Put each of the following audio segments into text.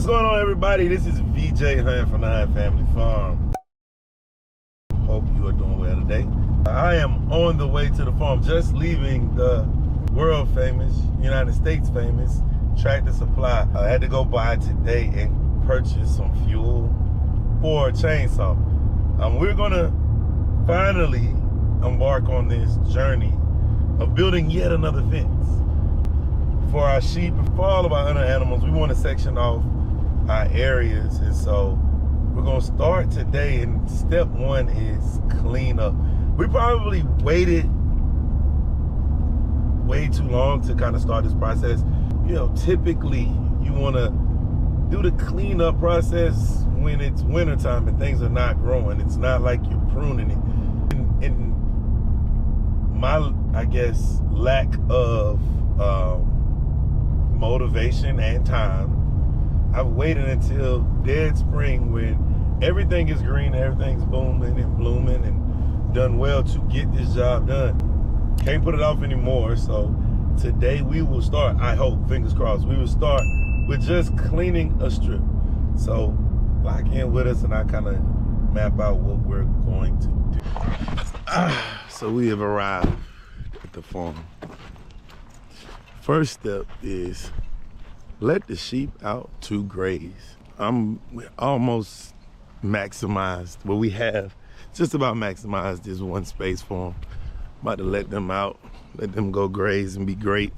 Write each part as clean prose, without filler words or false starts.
What's going on, everybody? This is VJ Hunt from the Hunt Family Farm. Hope you are doing well today. I am on the way to the farm, just leaving the world famous, United States famous Tractor Supply. I had to go by today and purchase some fuel for a chainsaw. We're gonna finally embark on this journey of building yet another fence for our sheep and for all of our other animals. We want to section off our areas, and so we're gonna start today, and step one is clean up. We probably waited way too long to kind of start this process. Typically you want to do the cleanup process when it's wintertime and things are not growing. It's not like you're pruning it. And my, I guess, lack of motivation and time, I've waited until dead spring when everything is green, everything's booming and blooming and done well to get this job done. Can't put it off anymore. So today we will start, I hope, fingers crossed, we will start with just cleaning a strip. So lock in with us and I kind of map out what we're going to do. So we have arrived at the farm. First step is let the sheep out to graze. We almost maximized, well, we have just about maximized this one space for them. About to let them out, let them go graze and be great.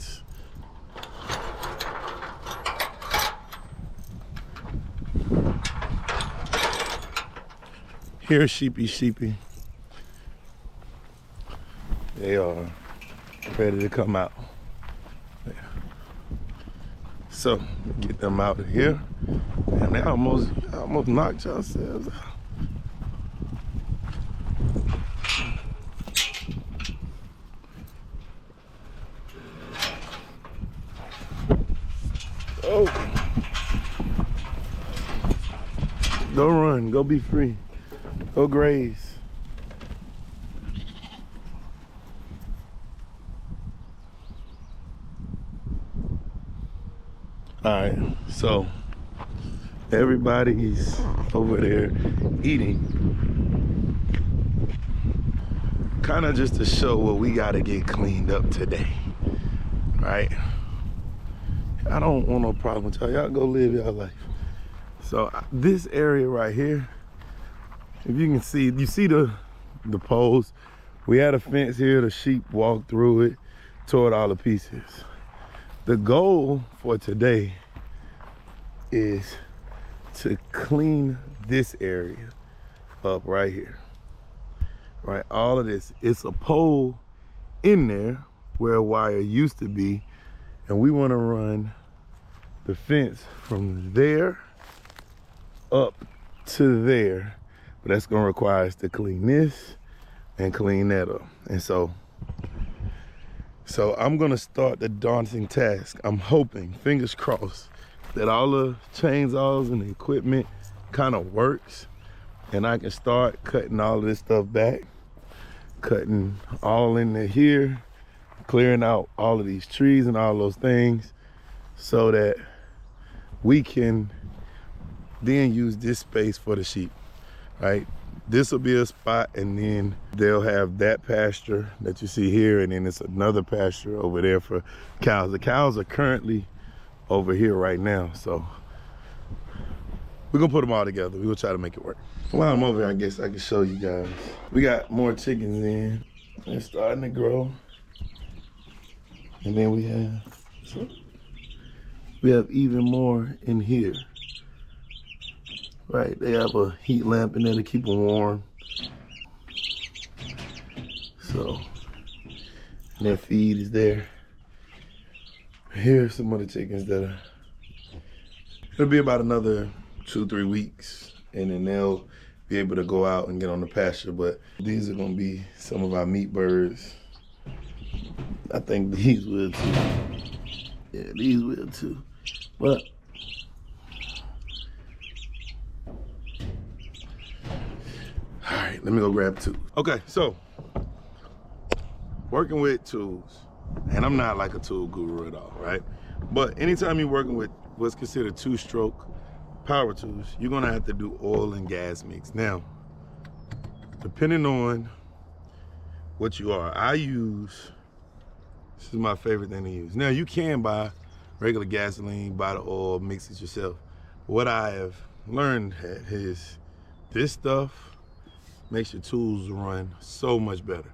Here, sheepy. They are ready to come out. So get them out of here, and they almost knocked yourselves out. Oh, go run, go be free, go graze. All right, so everybody's over there eating. Kind of just to show what we gotta get cleaned up today, right? I don't want no problem with y'all. Y'all go live y'all life. So this area right here, if you can see, you see the poles. We had a fence here, the sheep walked through it, tore it all to pieces. The goal for today is to clean this area up right here, right? All of this, it's a pole in there where a wire used to be, and we want to run the fence from there up to there, but that's going to require us to clean this and clean that up. And so I'm gonna start the daunting task. I'm hoping, fingers crossed, that all the chainsaws and the equipment kind of works, and I can start cutting all of this stuff back, cutting all into here, clearing out all of these trees and all those things, so that we can then use this space for the sheep, right? This will be a spot, and then they'll have that pasture that you see here, and then it's another pasture over there for cows. The cows are currently over here right now, so we're gonna put them all together. We're gonna try to make it work. While I'm over here, I guess I can show you guys. We got more chickens in. They're starting to grow. And then we have even more in here. Right, they have a heat lamp in there to keep them warm. So, their feed is there. Here's some of the chickens that are, it'll be about another 2-3 weeks, and then they'll be able to go out and get on the pasture. But these are gonna be some of our meat birds. I think these will too. Yeah, these will too. But all right, let me go grab tools. Okay, so working with tools, and I'm not like a tool guru at all, right? But anytime you're working with what's considered two-stroke power tools, you're gonna have to do oil and gas mix. Now, depending on what you are, this is my favorite thing to use. Now, you can buy regular gasoline, buy the oil, mix it yourself. What I have learned is this stuff makes your tools run so much better.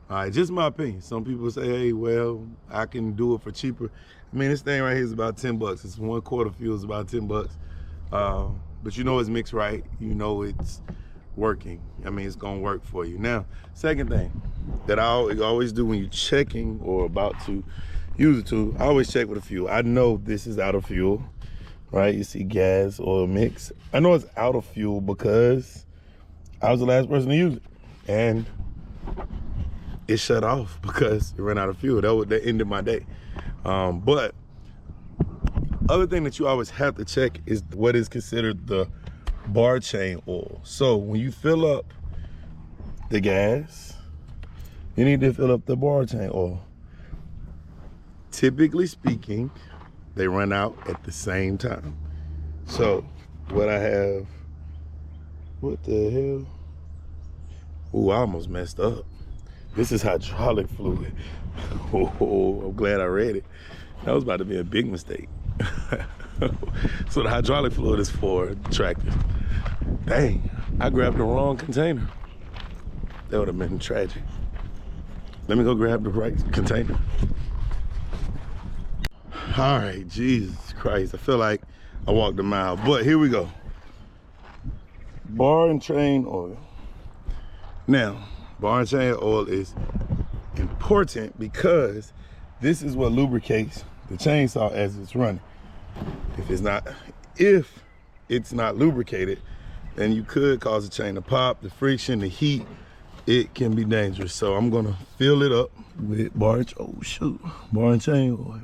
All right, just my opinion. Some people say, hey, well, I can do it for cheaper. I mean, this thing right here is about 10 bucks. It's 1/4 fuel is about 10 bucks. But you know it's mixed right. You know it's working. I mean, it's gonna work for you. Now, second thing that I always do when you're checking or about to use a tool, I always check with the fuel. I know this is out of fuel, right? You see gas, oil mix. I know it's out of fuel because I was the last person to use it. And it shut off because it ran out of fuel. That ended my day. But other thing that you always have to check is what is considered the bar chain oil. So when you fill up the gas, you need to fill up the bar chain oil. Typically speaking, they run out at the same time. So what I have, what the hell? Ooh, I almost messed up. This is hydraulic fluid. Oh, I'm glad I read it. That was about to be a big mistake. So the hydraulic fluid is for tractors. Dang, I grabbed the wrong container. That would have been tragic. Let me go grab the right container. All right, Jesus Christ. I feel like I walked a mile, but here we go. Bar and chain oil. Now, bar and chain oil is important because this is what lubricates the chainsaw as it's running. If it's not lubricated, then you could cause the chain to pop. The friction, the heat, it can be dangerous. So I'm gonna fill it up with bar and chain oil.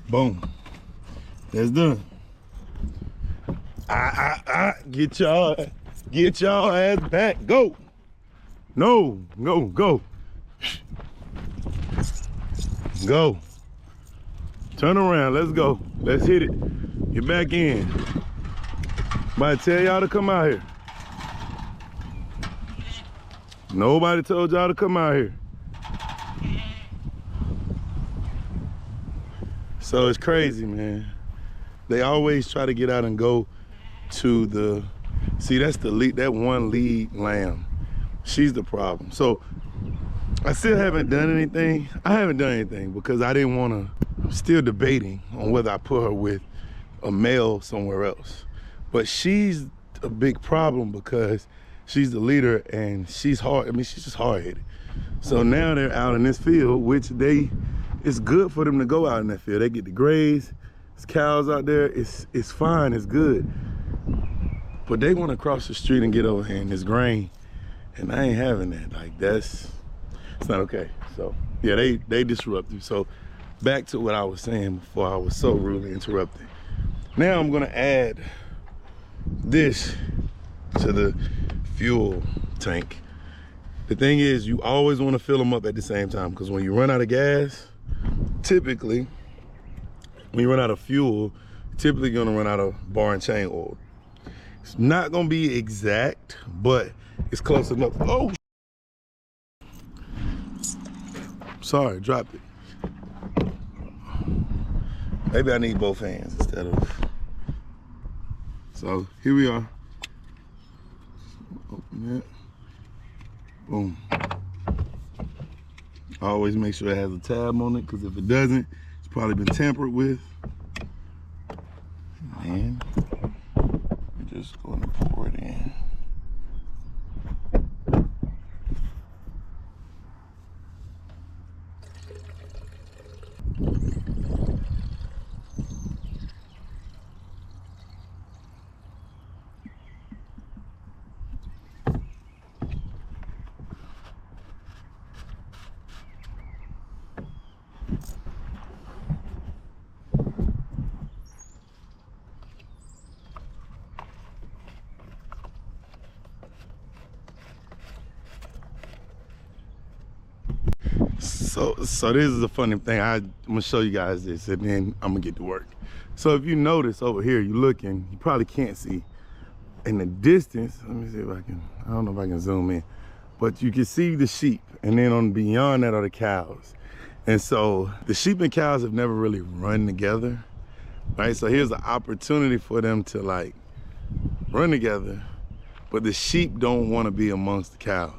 Boom, that's done. Get y'all ass back. Go. No, go. Go. Turn around, let's go. Let's hit it. Get back in. Somebody tell y'all to come out here. Nobody told y'all to come out here. So it's crazy, man. They always try to get out and go to the, see, that's the lead, that one lead lamb. She's the problem. So I still haven't done anything. I haven't done anything because I didn't want to, I'm still debating on whether I put her with a male somewhere else. But she's a big problem because she's the leader and she's hard. I mean, she's just hard-headed. So now they're out in this field, which it's good for them to go out in that field. They get to graze. There's cows out there. It's fine, it's good. But they want to cross the street and get over here in this grain. And I ain't having that. Like, it's not okay. So yeah, they disrupted. So back to what I was saying before I was so rudely interrupted. Now I'm gonna add this to the fuel tank. The thing is, you always want to fill them up at the same time because when you run out of gas, typically, when you run out of fuel, typically you're gonna run out of bar and chain oil. It's not gonna be exact, but it's close enough. Oh, sorry, dropped it. Maybe I need both hands instead of. So here we are. Open it. Boom. I always make sure it has a tab on it because if it doesn't, it's probably been tampered with. And we're just going to pour it in. So this is a funny thing. I'm gonna show you guys this and then I'm gonna get to work. So if you notice over here, you're looking, you probably can't see in the distance. Let me see if I don't know if I can zoom in, but you can see the sheep, and then on beyond that are the cows. And so the sheep and cows have never really run together, right? So here's an opportunity for them to like run together, but the sheep don't want to be amongst the cows.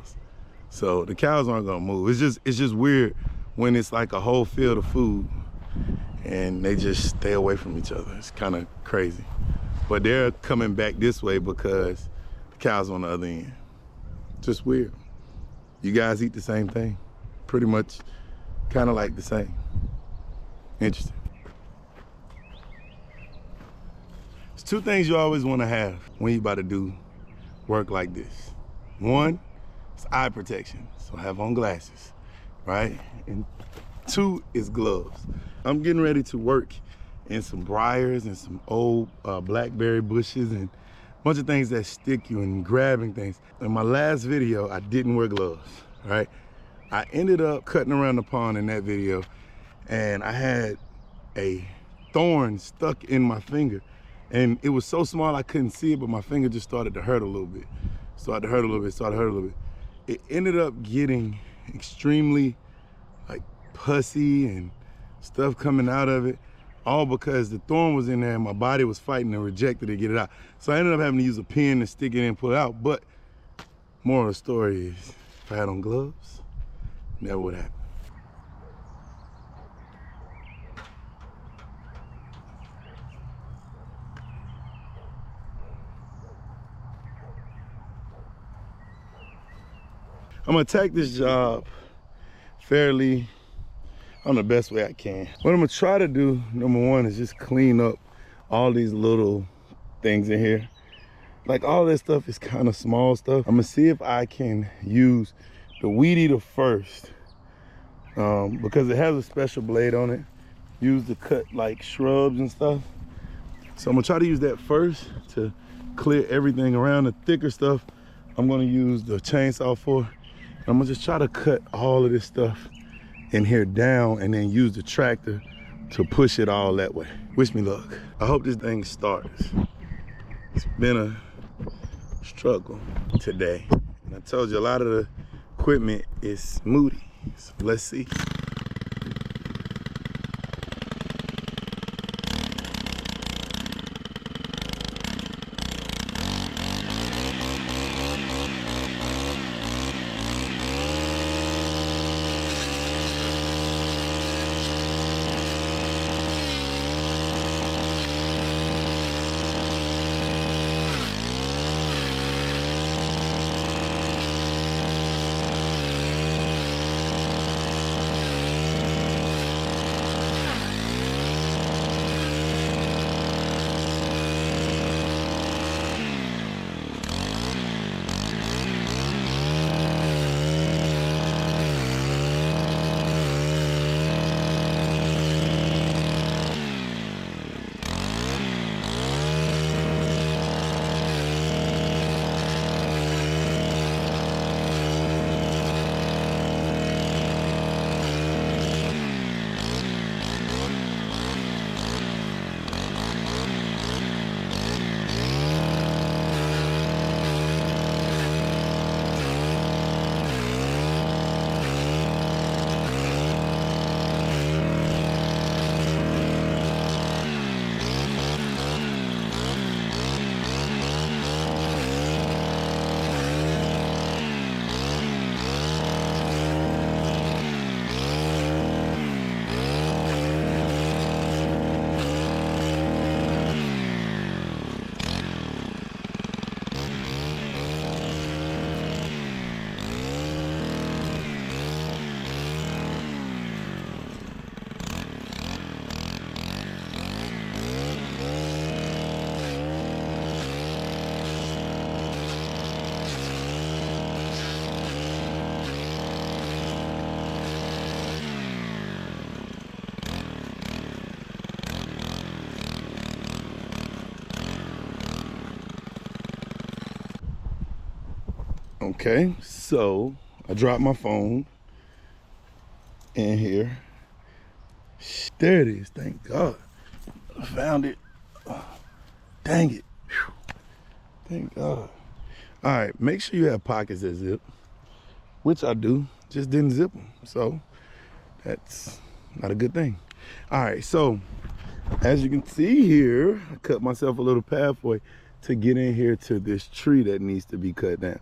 So the cows aren't gonna move. It's just weird when it's like a whole field of food and they just stay away from each other. It's kind of crazy. But they're coming back this way because the cows on the other end. Just weird. You guys eat the same thing? Pretty much kind of like the same. Interesting. There's two things you always want to have when you about to do work like this. One, it's eye protection, so have on glasses, right? And two is gloves. I'm getting ready to work in some briars and some old blackberry bushes and a bunch of things that stick you and grabbing things. In my last video, I didn't wear gloves, right? I ended up cutting around the pond in that video and I had a thorn stuck in my finger. And it was so small I couldn't see it, but my finger just started to hurt a little bit. Started to hurt a little bit. It ended up getting extremely like pussy and stuff coming out of it, all because the thorn was in there and my body was fighting and rejected to get it out. So I ended up having to use a pin to stick it in and pull it out. But moral of the story is, if I had on gloves, never would happen. I'm gonna attack this job fairly on the best way I can. What I'm gonna try to do, number one, is just clean up all these little things in here. Like all this stuff is kind of small stuff. I'm gonna see if I can use the weed eater first, because it has a special blade on it, used to cut like shrubs and stuff. So I'm gonna try to use that first to clear everything around. The thicker stuff, I'm gonna use the chainsaw for. I'm gonna just try to cut all of this stuff in here down and then use the tractor to push it all that way. Wish me luck. I hope this thing starts. It's been a struggle today. And I told you a lot of the equipment is moody. So let's see. Okay, so I dropped my phone. in here. There it is, thank God. I found it. Dang it. Whew. Thank God. All right, make sure you have pockets that zip, which I do, just didn't zip them. So that's not a good thing. All right, so as you can see here, I cut myself a little pathway to get in here to this tree that needs to be cut down.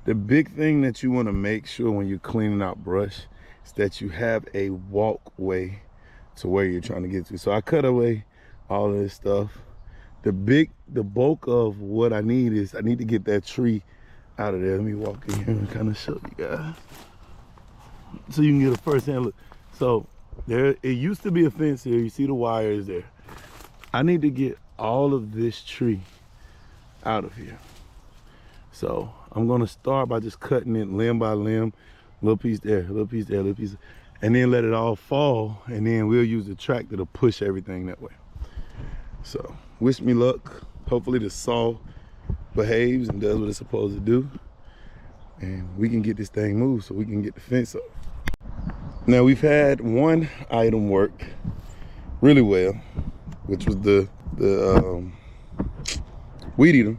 The big thing that you want to make sure when you're cleaning out brush is that you have a walkway to where you're trying to get to. So I cut away all of this stuff. The bulk of what I need is I need to get that tree out of there. Let me walk in here and kind of show you guys so you can get a first-hand look. So there, it used to be a fence here. You see the wires there. I need to get all of this tree out of here. So I'm gonna start by just cutting it limb by limb, little piece there, little piece there, little piece, and then let it all fall, and then we'll use the tractor to push everything that way. So wish me luck. Hopefully the saw behaves and does what it's supposed to do, and we can get this thing moved so we can get the fence up. Now we've had one item work really well, which was the weed eater.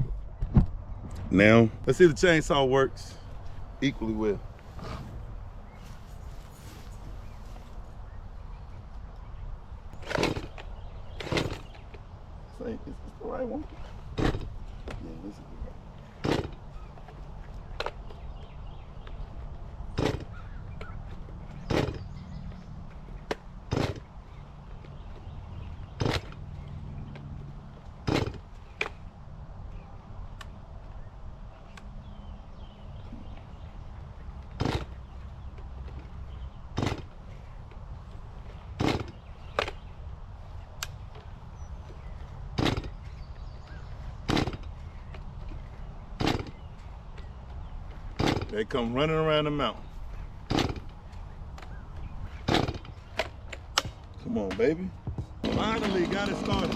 Now let's see if the chainsaw works equally well. Say, is this the right one? Yeah, this is the right one. They come running around the mountain. Come on, baby. Finally got it started.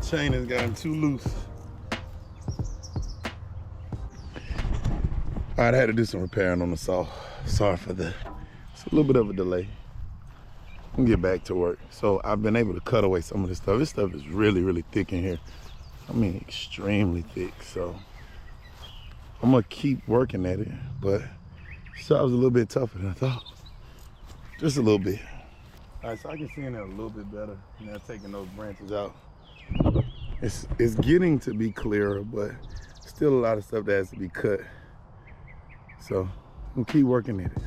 Chain has gotten too loose. All right, I had to do some repairing on the saw. Sorry for the, it's a little bit of a delay. I'm gonna get back to work. So I've been able to cut away some of this stuff. This stuff is really, really thick in here. I mean, extremely thick. So I'm gonna keep working at it, but this job was a little bit tougher than I thought. Just a little bit. All right, so I can see in there a little bit better now, taking those branches out. It's getting to be clearer, but still a lot of stuff that has to be cut. So we'll keep working at it.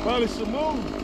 Probably should move.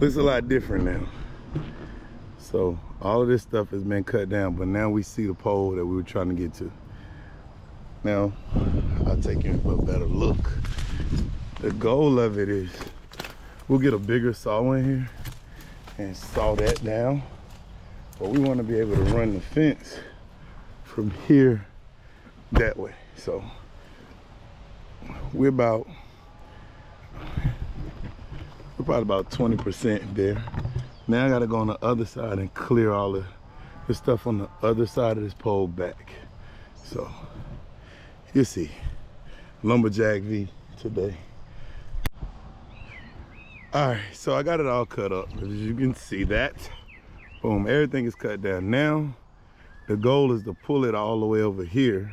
Looks a lot different now. So all of this stuff has been cut down, but now we see the pole that we were trying to get to. Now, I'll take you for a better look. The goal of it is we'll get a bigger saw in here and saw that down. But we want to be able to run the fence from here that way. So we're probably about 20% there. Now I gotta go on the other side and clear all the stuff on the other side of this pole back. So you see, Lumberjack V today. All right, so I got it all cut up. As you can see that, boom, everything is cut down. Now, the goal is to pull it all the way over here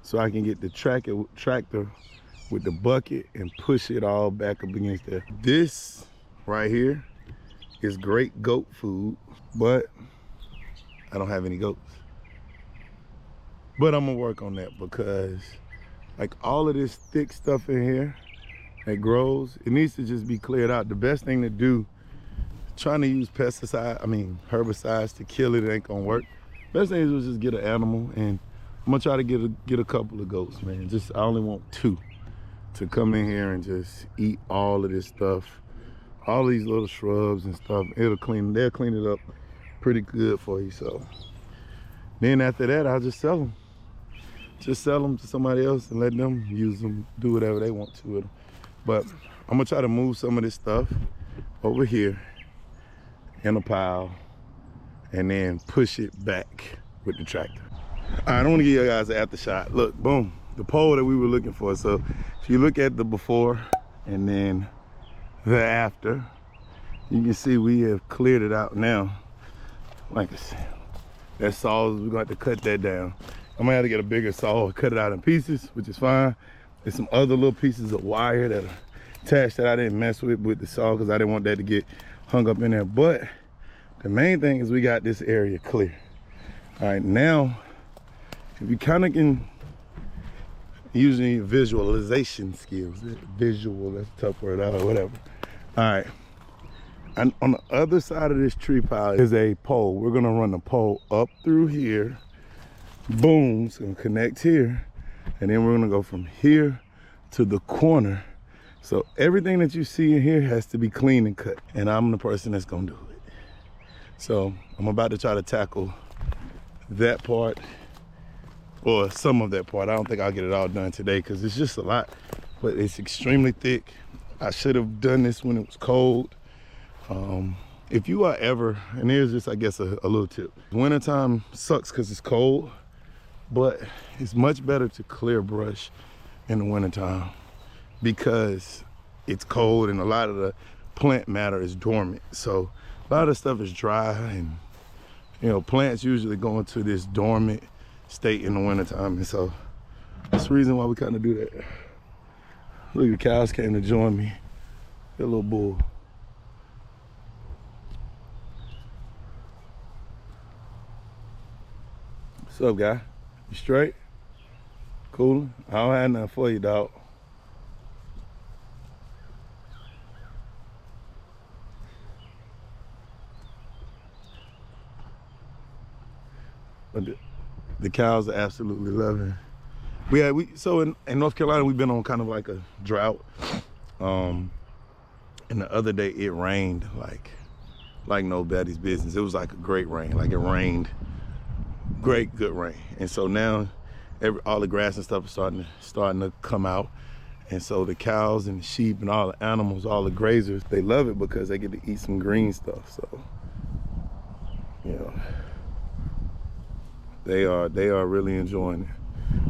so I can get the tractor with the bucket and push it all back up against there. This right here is great goat food, but I don't have any goats. But I'm gonna work on that because like all of this thick stuff in here that grows, it needs to just be cleared out. The best thing to do, trying to use herbicides to kill it, ain't gonna work. Best thing is just get an animal, and I'm gonna try to get a couple of goats, man. I only want 2 to come in here and just eat all of this stuff. All these little shrubs and stuff, they'll clean it up pretty good for you. So then after that, I'll just sell them. Just sell them to somebody else and let them use them, do whatever they want to with them. But I'm gonna try to move some of this stuff over here in a pile and then push it back with the tractor. All right, I want to give you guys an after shot. Look, boom, the pole that we were looking for. So if you look at the before and then the after, you can see we have cleared it out now. Like I said, that saw, we're gonna have to cut that down. I'm gonna have to get a bigger saw, cut it out in pieces, which is fine. There's some other little pieces of wire that are attached that I didn't mess with the saw because I didn't want that to get hung up in there. But the main thing is we got this area clear. All right, now, if you kind of can using your visualization skills, visual, that's a tough word, or whatever. All right, and on the other side of this tree pile is a pole. We're gonna run the pole up through here, boom, it's gonna connect here, and then we're gonna go from here to the corner. So everything that you see in here has to be clean and cut, and I'm the person that's gonna do it. So I'm about to try to tackle that part, or some of that part. I don't think I'll get it all done today because it's just a lot, but it's extremely thick. I should have done this when it was cold. If you are ever, and here's just, I guess, a little tip. Wintertime sucks because it's cold, but it's much better to clear brush in the wintertime because it's cold and a lot of the plant matter is dormant. So a lot of stuff is dry, and you know, plants usually go into this dormant state in the wintertime, and so that's the reason why we kind of do that. Look, the cows came to join me. That little bull. What's up, guy? You straight? Cool? I don't have nothing for you, dog. But the cows are absolutely loving. So in North Carolina, we've been on kind of like a drought. And the other day it rained like nobody's business. It was like a great rain. Like it rained, good rain. And so now all the grass and stuff is starting to come out. And so the cows and the sheep and all the animals, all the grazers, they love it because they get to eat some green stuff. So, you know, they are really enjoying it.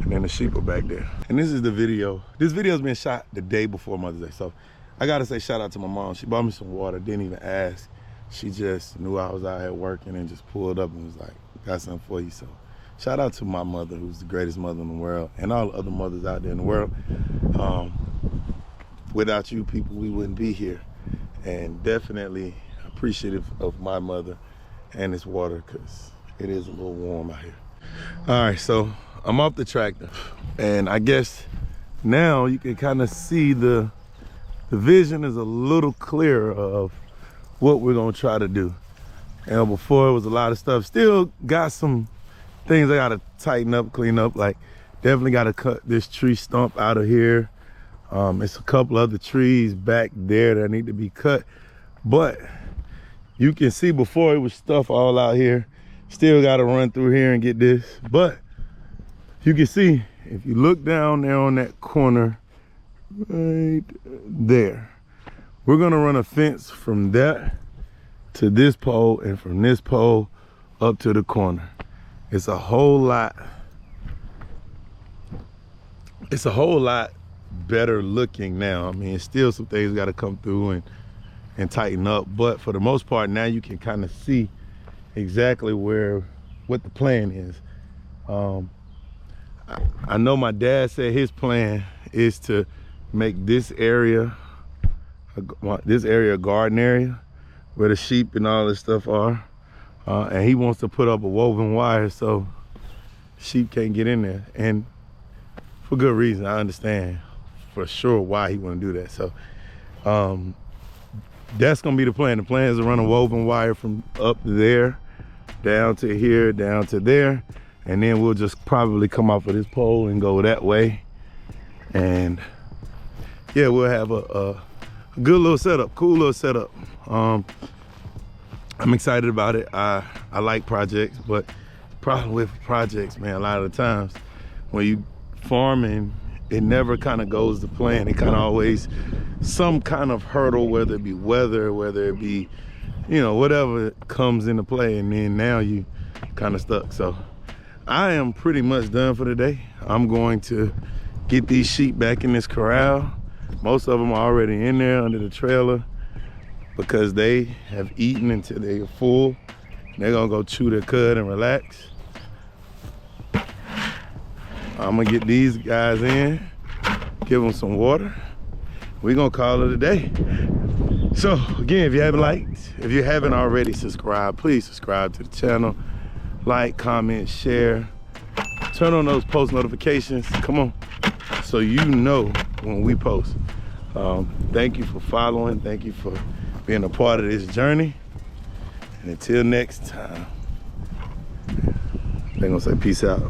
And then the sheep are back there. And this is the video. This video's been shot the day before Mother's Day. So I gotta say shout out to my mom. She bought me some water, didn't even ask. She just knew I was out here working and just pulled up and was like, got something for you. So shout out to my mother, who's the greatest mother in the world, and all the other mothers out there in the world. Without you people, we wouldn't be here. And definitely appreciative of my mother and this water, because it is a little warm out here. All right, so I'm off the tractor, and I guess now you can kind of see the vision is a little clearer of what we're gonna try to do. And before it was a lot of stuff. Still got some things I gotta tighten up, clean up. Like definitely gotta cut this tree stump out of here. It's a couple other trees back there that need to be cut. But you can see before it was stuff all out here. Still gotta run through here and get this. But you can see, if you look down there on that corner, right there, we're gonna run a fence from that to this pole and from this pole up to the corner. It's a whole lot better looking now. I mean, still some things got to come through and tighten up, but for the most part now you can kind of see exactly what the plan is. I know my dad said his plan is to make this area a garden area where the sheep and all this stuff are, and he wants to put up a woven wire so sheep can't get in there, and for good reason. I understand for sure why he want to do that. So that's gonna be the plan. The plan is to run a woven wire from up there down to here, down to there, and then we'll just probably come off of this pole and go that way. And yeah, we'll have a good little setup, cool little setup. I'm excited about it. I like projects, but problem with projects, man, a lot of the times when you farming, it never kind of goes to plan. It kind of always some kind of hurdle, whether it be weather, whether it be, you know, whatever comes into play, and then now you kind of stuck. So I am pretty much done for the day. I'm going to get these sheep back in this corral. Most of them are already in there under the trailer because they have eaten until they are full. They're gonna go chew their cud and relax. I'm gonna get these guys in, give them some water. We're gonna call it a day. So again, if you haven't already subscribed, please subscribe to the channel. Like, comment, share. Turn on those post notifications. Come on, so you know when we post. Thank you for following. Thank you for being a part of this journey. And until next time, they're gonna say peace out.